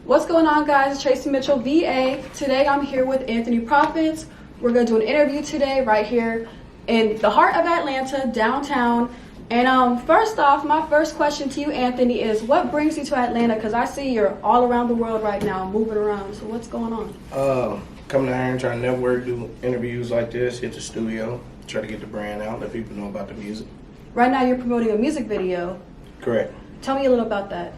What's going on, guys? It's Tracy Mitchell, VA. Today I'm here with Anthony Profits. We're going to do an interview today right here in the heart of Atlanta, downtown. And first off, my first question to you, Anthony, is what brings you to Atlanta? Because I see you're all around the world right now, moving around. So what's going on? Coming down here and trying to network, do interviews like this, hit the studio, try to get the brand out, let people know about the music. Right now you're promoting a music video. Correct. Tell me a little about that.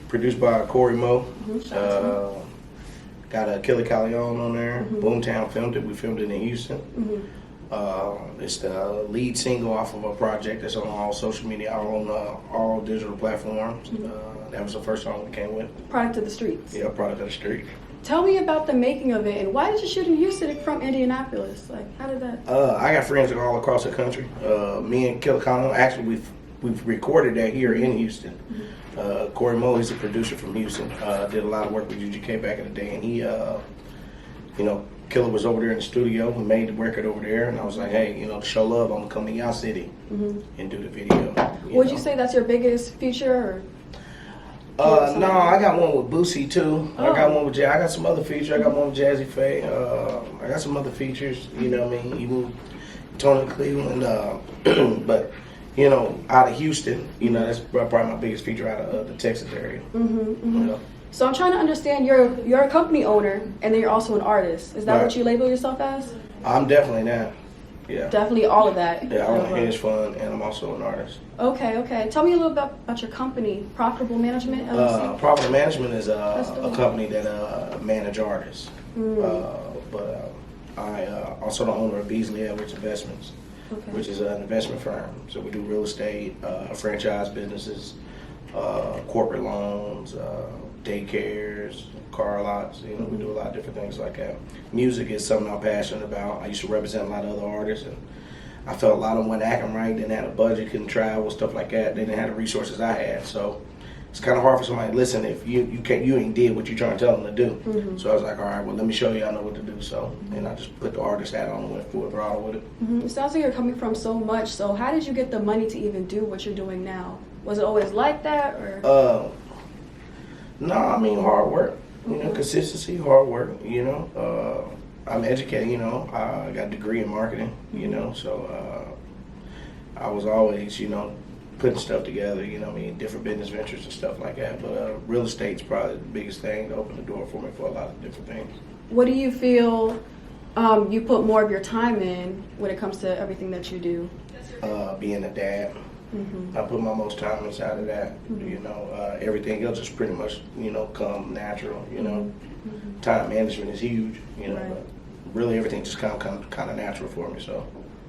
Produced by Corey Moe. Mm-hmm. Got a Killer Callejon on there. Mm-hmm. Boomtown filmed it. We filmed it in Houston. Mm-hmm. It's the lead single off of a project that's on all social media, all digital platforms. Mm-hmm. That was the first song we came with. Product of the streets. Yeah, Product of the Street. Tell me about the making of it, and why did you shoot in Houston from Indianapolis? Like, how did that? I got friends all across the country. Me and Killer Callejon, actually, we've recorded that here in Houston. Mm-hmm. Corey Moe, he's a producer from Houston. Did a lot of work with UGK back in the day, and he, Killer was over there in the studio. We made the record over there, and I was like, hey, to show love, I'm gonna come to y'all city and do the video. Would you say that's your biggest feature? Or? No, I got one with Boosie too. Oh. I got one with I got some other features. I got one with Jazzy Faye. I got some other features. You know what I mean? Even Tony Cleveland. But out of Houston, that's probably my biggest feature out of the Texas area. So I'm trying to understand. You're a company owner, and then you're also an artist. Is that Right. what you label yourself as? I'm definitely that. Yeah. Definitely all of that. Yeah, I'm a hedge fund, and I'm also an artist. Okay. Tell me a little bit about your company, Profitable Management LLC. Profitable Management is a company that manage artists. But I also the owner of Beasley Edwards Investments, which is an investment firm. So we do real estate, franchise businesses, corporate loans, daycares, car lots. We do a lot of different things like that. Music is something I'm passionate about. I used to represent a lot of other artists, and I felt a lot of them weren't acting right, didn't have a budget, couldn't travel, stuff like that. They didn't have the resources I had. So it's kind of hard for somebody to listen if you ain't did what you're trying to tell them to do. So I was like, all right, well, let me show you I know what to do. So, and I just put the artist hat on and went full throttle with it. It sounds like you're coming from so much. So how did you get the money to even do what you're doing now? Was it always like that, or? No, I mean hard work. Consistency, hard work. I'm educated. I got a degree in marketing. So I was always, putting stuff together. Different business ventures and stuff like that. But real estate's probably the biggest thing to open the door for me for a lot of different things. What do you feel you put more of your time in when it comes to everything that you do? Being a dad. I put my most time inside of that. Everything else is pretty much, come natural. Time management is huge. But really everything just kind of natural for me.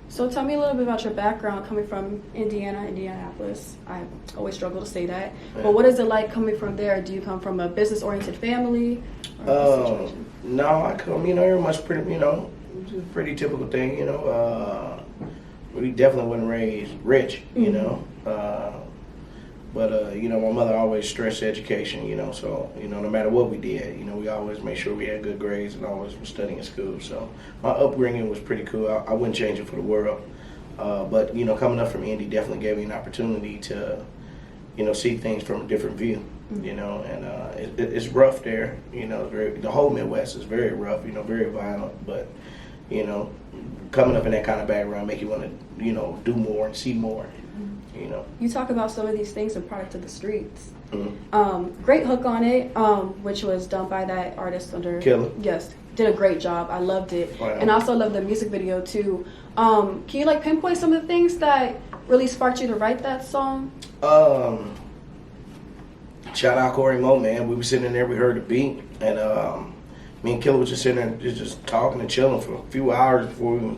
So tell me a little bit about your background coming from Indianapolis. I always struggle to say that. Yeah. But what is it like coming from there? Do you come from a business-oriented family? No, I come, very much pretty, pretty typical thing, We definitely wasn't raised rich, but my mother always stressed education, so no matter what we did, we always made sure we had good grades and always was studying in school. So my upbringing was pretty cool. I wouldn't change it for the world. But coming up from Indy definitely gave me an opportunity to, see things from a different view. And it's rough there. The whole Midwest is very rough. Very violent, but coming up in that kind of background make you want to, do more and see more. You talk about some of these things in Product of the Streets. Great hook on it, which was done by that artist under Killer. Yes, did a great job. I loved it. Wow. And I also love the music video too. Can you pinpoint some of the things that really sparked you to write that song? Shout out Corey Moe, man. We were sitting in there, we heard the beat, and me and Killer was just sitting there just talking and chilling for a few hours before we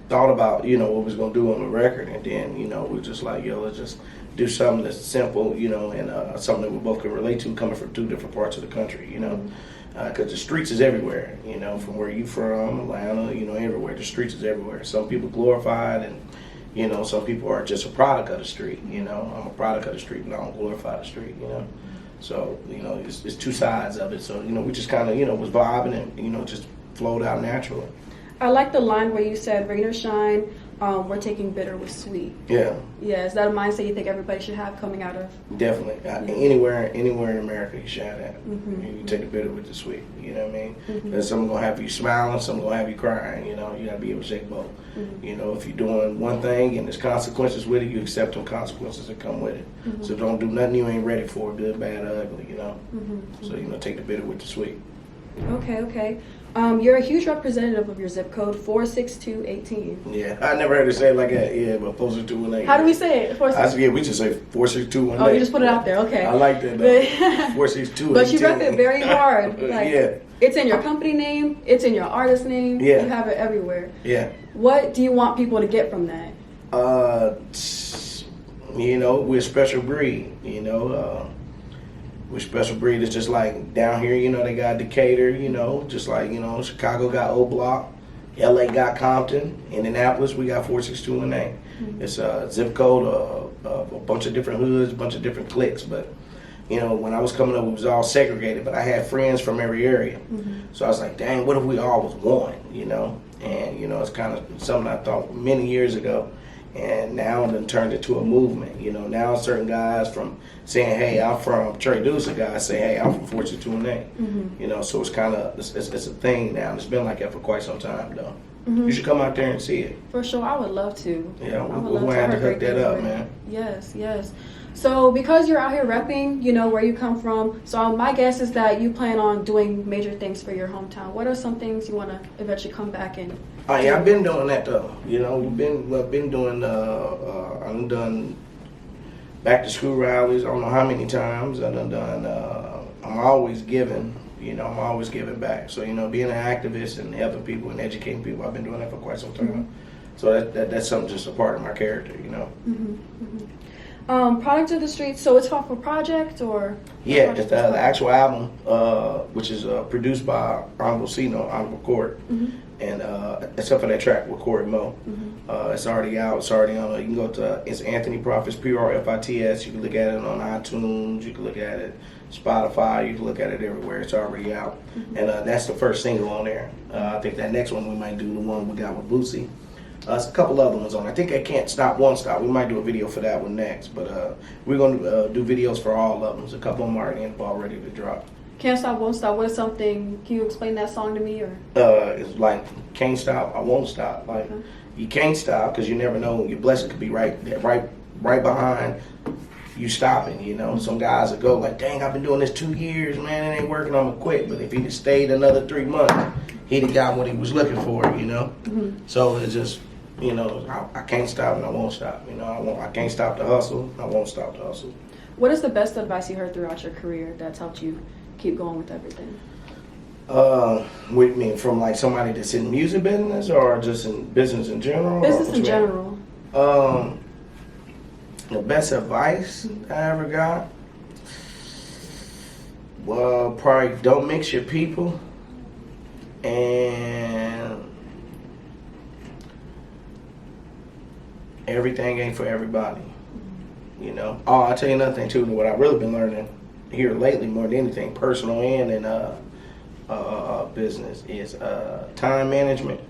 thought about, what we was going to do on the record. And then, we were just like, let's just do something that's simple, and something that we both can relate to coming from two different parts of the country, because the streets is everywhere, from where you from, Atlanta, everywhere. The streets is everywhere. Some people glorify it, and, some people are just a product of the street, I'm a product of the street, but I don't glorify the street, So, it's two sides of it. So, we just kind of, was vibing and, just flowed out naturally. I like the line where you said, rain or shine, we're taking bitter with sweet. Yeah. Yeah, is that a mindset you think everybody should have coming out of? Definitely. Anywhere in America, you should have that. Mm-hmm. You take the bitter with the sweet. You know what I mean? Mm-hmm. There's some gonna have you smiling, some gonna have you crying. You know, you gotta be able to shake both. Mm-hmm. You know, if you're doing one thing and there's consequences with it, you accept them consequences that come with it. Mm-hmm. So don't do nothing you ain't ready for, good, bad, or ugly. You know. Mm-hmm. So take the bitter with the sweet. Okay. You're a huge representative of your zip code, 46218. Yeah, I never heard it say it like that. Yeah, but 46218. How do we say it? We just say 46218. Oh, you just put it out there. Okay. I like that. 46218. But you rep it very hard. Like, yeah. It's in your company name. It's in your artist name. Yeah. You have it everywhere. Yeah. What do you want people to get from that? We're a special breed. We're special breed. It's just like down here, they got Decatur, just like, Chicago got O Block, LA got Compton, Indianapolis, we got 46218. Mm-hmm. It's a zip code of a bunch of different hoods, a bunch of different cliques. But, when I was coming up, it was all segregated, but I had friends from every area. Mm-hmm. So I was like, dang, what if we all was one, And, it's kind of something I thought many years ago. And now it turned into a movement. Now certain guys from saying, hey, I'm from Traducer, guys say, hey, I'm from 46218. Mm-hmm. So it's kind of, it's a thing now. It's been like that for quite some time, though. Mm-hmm. You should come out there and see it. For sure, I would love to. Yeah, we're going to have to hook that up, man. Yes. So because you're out here repping, where you come from, so my guess is that you plan on doing major things for your hometown. What are some things you want to eventually come back and Oh, yeah, I've been doing that, though. I've been doing, I've done back to school rallies, I don't know how many times. I've done, I'm always giving, I'm always giving back. So, being an activist and helping people and educating people, I've been doing that for quite some time. Mm-hmm. So that's something just a part of my character, Mm-hmm. Mm-hmm. Product of the Streets, so it's off a project or? Yeah, it's the actual album, which is produced by Honorable Court. Mm-hmm. And except for that track with Corey Moe. Mm-hmm. It's already out. It's already on. You can go to it's Anthony Profits, PRFITS. You can look at it on iTunes. You can look at it Spotify. You can look at it everywhere. It's already out. Mm-hmm. And that's the first single on there. I think that next one we might do the one we got with Boosie. There's a couple other ones on. I think I Can't Stop, Won't Stop. We might do a video for that one next. But we're going to do videos for all of them. There's a couple of them already ready to drop. Can't Stop, Won't Stop. What is something? Can you explain that song to me? Or it's like can't stop, I won't stop. Like you can't stop because you never know your blessing could be right behind you stopping. Some guys will go like, dang, I've been doing this 2 years, man, it ain't working, I'm gonna quit. But if he'd have stayed another 3 months, he'd have got what he was looking for. Mm-hmm. So it's just I can't stop and I won't stop. I can't stop the hustle, I won't stop the hustle. What is the best advice you heard throughout your career that's helped you keep going with everything? What do you mean, from like somebody that's in music business or just in business in general? Business in general. The best advice I ever got, well, probably don't mix your people and everything ain't for everybody. Oh, I'll tell you another thing too, what I've really been learning here lately more than anything, personal and in business, is time management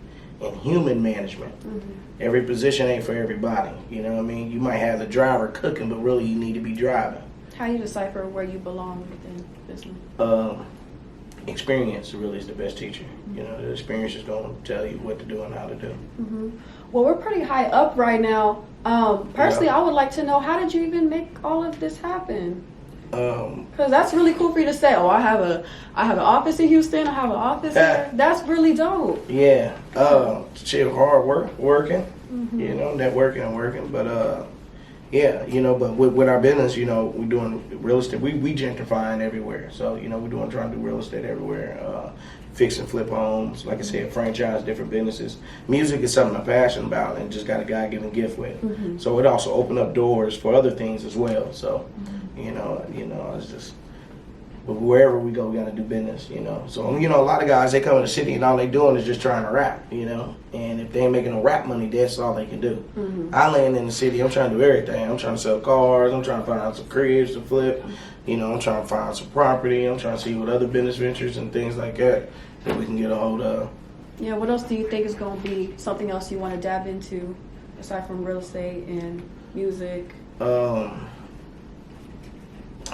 and human management. Mm-hmm. Every position ain't for everybody. You know what I mean? You might have the driver cooking, but really you need to be driving. How do you decipher where you belong within business? Experience really is the best teacher. The experience is going to tell you what to do and how to do. Mm-hmm. Well, we're pretty high up right now. Personally, I would like to know, how did you even make all of this happen? Because that's really cool for you to say, oh, I have an office in Houston, I have an office here. That's really dope. Yeah. Shit, hard working, networking and working. But yeah, but with our business, we're doing real estate. We gentrifying everywhere. So, we're trying to do real estate everywhere. Fix and flip homes, like I said, franchise different businesses. Music is something I'm passionate about and just got a God-given gift with. Mm-hmm. So it also opened up doors for other things as well. So, it's just, but wherever we go, we got to do business, So, a lot of guys, they come in the city and all they doing is just trying to rap, And if they ain't making no rap money, that's all they can do. Mm-hmm. I land in the city, I'm trying to do everything. I'm trying to sell cars, I'm trying to find some cribs to flip, I'm trying to find some property, I'm trying to see what other business ventures and things like that we can get a hold of. Yeah, what else do you think is going to be something else you want to dab into aside from real estate and music?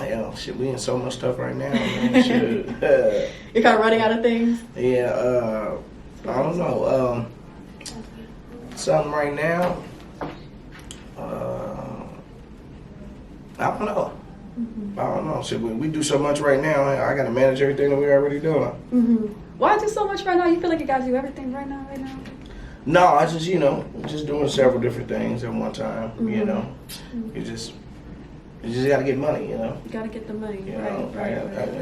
Yeah, shit, we in so much stuff right now, man. Shit. You're kind of running out of things? Yeah, I don't know. Something right now, I don't know. I don't know. Shit, we do so much right now. I got to manage everything that we're already doing. Why do so much right now? You feel like you got to do everything right now? No, I just, just doing several different things at one time, you just got to get money, You got to get the money, I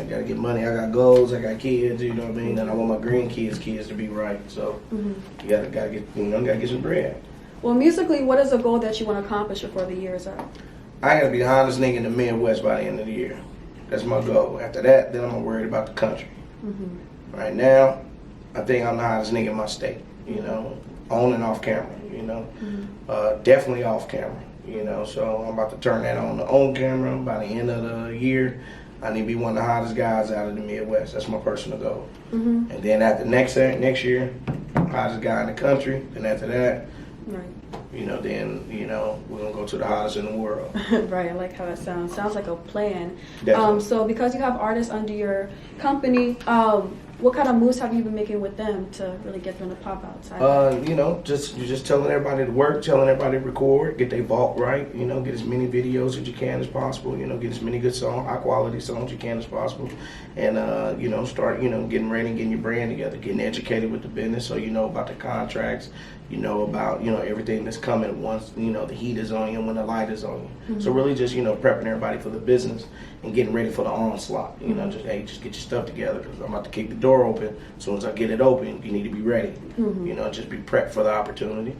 got to get money. I got goals, I got kids, you know what I mean? And I want my kids to be right. So you got to get, got to get some bread. Well, musically, what is a goal that you want to accomplish before the year is up? I got to be the hottest nigga in the Midwest by the end of the year. That's my goal. After that, then I'm worried about the country. Right now, I think I'm the hottest nigga in my state, on and off camera, definitely off camera, so I'm about to turn that on camera by the end of the year. I need to be one of the hottest guys out of the Midwest. That's my personal goal. And then after next year, hottest guy in the country, and after that, then, we're going to go to the hottest in the world. Right, I like how that sounds. Sounds like a plan. Definitely. So because you have artists under your company, what kind of moves have you been making with them to really get them to pop outside? Just telling everybody to work, telling everybody to record, get their vault right, get as many videos as you can as possible, get as many good songs, high quality songs you can as possible, and, start, getting ready, getting your brand together, getting educated with the business so you know about the contracts, about, everything that's coming once, the heat is on you and when the light is on you. So really just, prepping everybody for the business and getting ready for the onslaught, just get your stuff together because I'm about to kick the door open. As soon as I get it open, you need to be ready, just be prepped for the opportunity.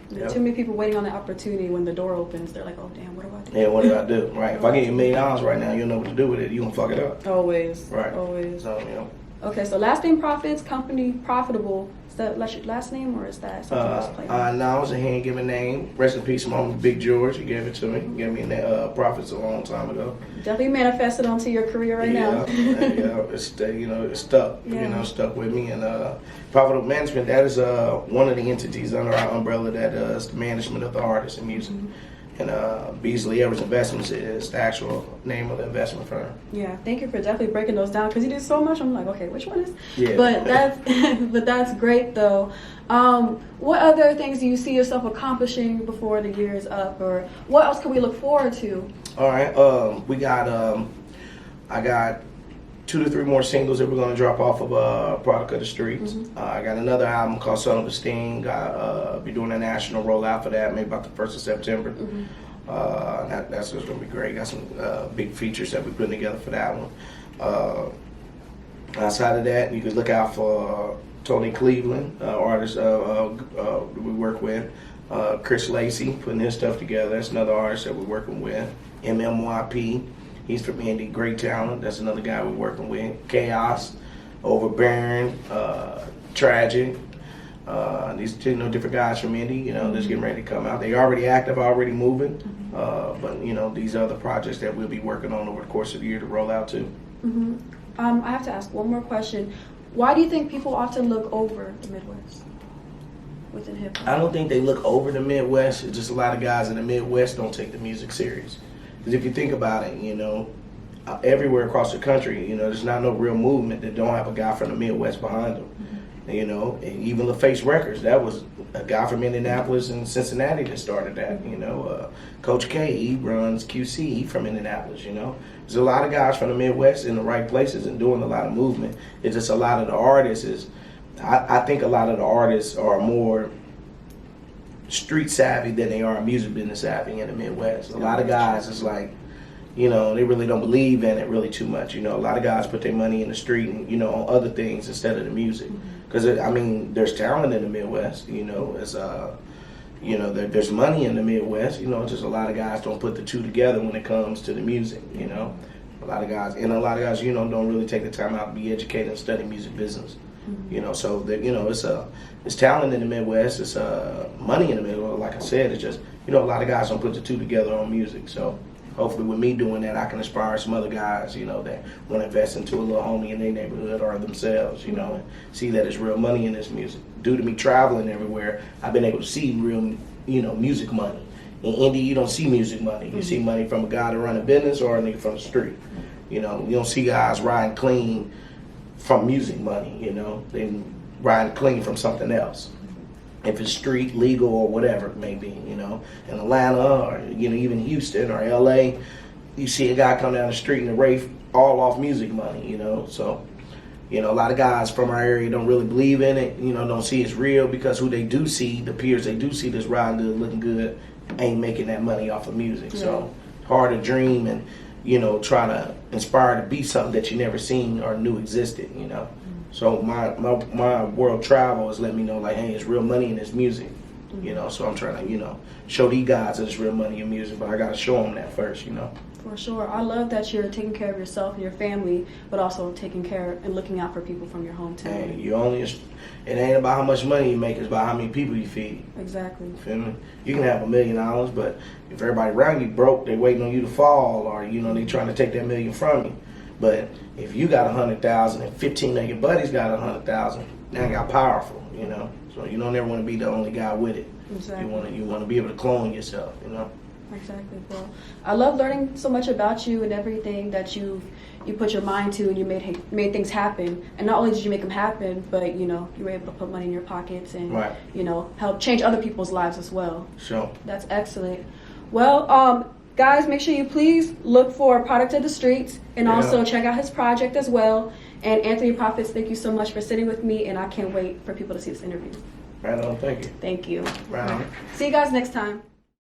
Yep. Too many people waiting on the opportunity when the door opens, they're like, oh damn, what do I do? Yeah, what do I do, right? If I give you $1 million right now, you don't know what to do with it, you gonna fuck it up. Always. Right. Always. So, Okay, so last name profits, company profitable. Is that your last name or is that something else playing? No, it's a hand-given name. Rest in peace, Mama Big George. He gave it to me. He gave me profits a long time ago. Definitely manifested onto your career right now. Yeah, it's it's stuck. Stuck with me. And Profitable Management, that is one of the entities under our umbrella that does the management of the artists and music. And Beasley Evers Investments is the actual name of the investment firm. Yeah, thank you for definitely breaking those down because you do so much. I'm like, okay, which one is? Yeah. But that's great though. What other things do you see yourself accomplishing before the year is up, or what else can we look forward to? All right, I got 2 to 3 more singles that we're going to drop off of Product of the Streets. I got another album called Son of a Sting. I'll be doing a national rollout for that, maybe about the 1st of September. That's just going to be great. Got some big features that we're putting together for that one. Outside of that, you can look out for Tony Cleveland, artist we work with. Chris Lacey, putting his stuff together. That's another artist that we're working with. MMYP. He's from Indy, great talent. That's another guy we're working with. Chaos, Overbearing, Tragic. These different guys from Indy, just getting ready to come out. They already active, already moving. But these are the projects that we'll be working on over the course of the year to roll out too. I have to ask one more question. Why do you think people often look over the Midwest within hip hop? I don't think they look over the Midwest. It's just a lot of guys in the Midwest don't take the music serious. Because if you think about it, everywhere across the country, there's not no real movement that don't have a guy from the Midwest behind them. And even LaFace Records, that was a guy from Indianapolis and Cincinnati that started that. Coach K, he runs QC, he from Indianapolis. There's a lot of guys from the Midwest in the right places and doing a lot of movement. It's just a lot of the artists I think a lot of the artists are more street savvy than they are music business savvy in the Midwest. A lot of guys is like, they really don't believe in it really too much. A lot of guys put their money in the street and, on other things instead of the music. Because, there's talent in the Midwest, it's, there's money in the Midwest, just a lot of guys don't put the two together when it comes to the music, A lot of guys, don't really take the time out to be educated and study music business. So that, it's talent in the Midwest, it's money in the Midwest. Like I said, it's just, a lot of guys don't put the two together on music. So hopefully with me doing that, I can inspire some other guys, that want to invest into a little homie in their neighborhood or themselves, and see that there's real money in this music. Due to me traveling everywhere, I've been able to see real music money. In India, you don't see music money. You see money from a guy that run a business or a nigga from the street. You don't see guys riding clean from music money. They riding clean from something else. If it's street, legal, or whatever it may be. In Atlanta or even Houston or LA, you see a guy come down the street in a Wraith all off music money. So. A lot of guys from our area don't really believe in it, don't see it's real because who they do see, the peers they do see that's riding good, looking good, ain't making that money off of music. Yeah. So hard to dream and, try to inspire to be something that you never seen or knew existed, So my world travel has let me know, like, hey, it's real money in this music, so I'm trying to, show these guys that it's real money in music, but I got to show them that first, For sure. I love that you're taking care of yourself and your family, but also taking care and looking out for people from your hometown. Hey, it ain't about how much money you make, it's about how many people you feed. Exactly. You feel me? You can have $1 million, but if everybody around you broke, they waiting on you to fall, or they trying to take that million from you. But if you got 100,000 and 15 of your buddies got 100,000, now you got powerful, So you don't ever want to be the only guy with it. Exactly. You want to be able to clone yourself, Exactly. Well, I love learning so much about you and everything that you put your mind to, and you made things happen. And not only did you make them happen, but you were able to put money in your pockets and right. Help change other people's lives as well. Sure. That's excellent. Well, guys, make sure you please look for Product of the Streets and also check out his project as well. And Anthony Prophets, thank you so much for sitting with me, and I can't wait for people to see this interview. Right on. Thank you. Thank you. Right on. See you guys next time.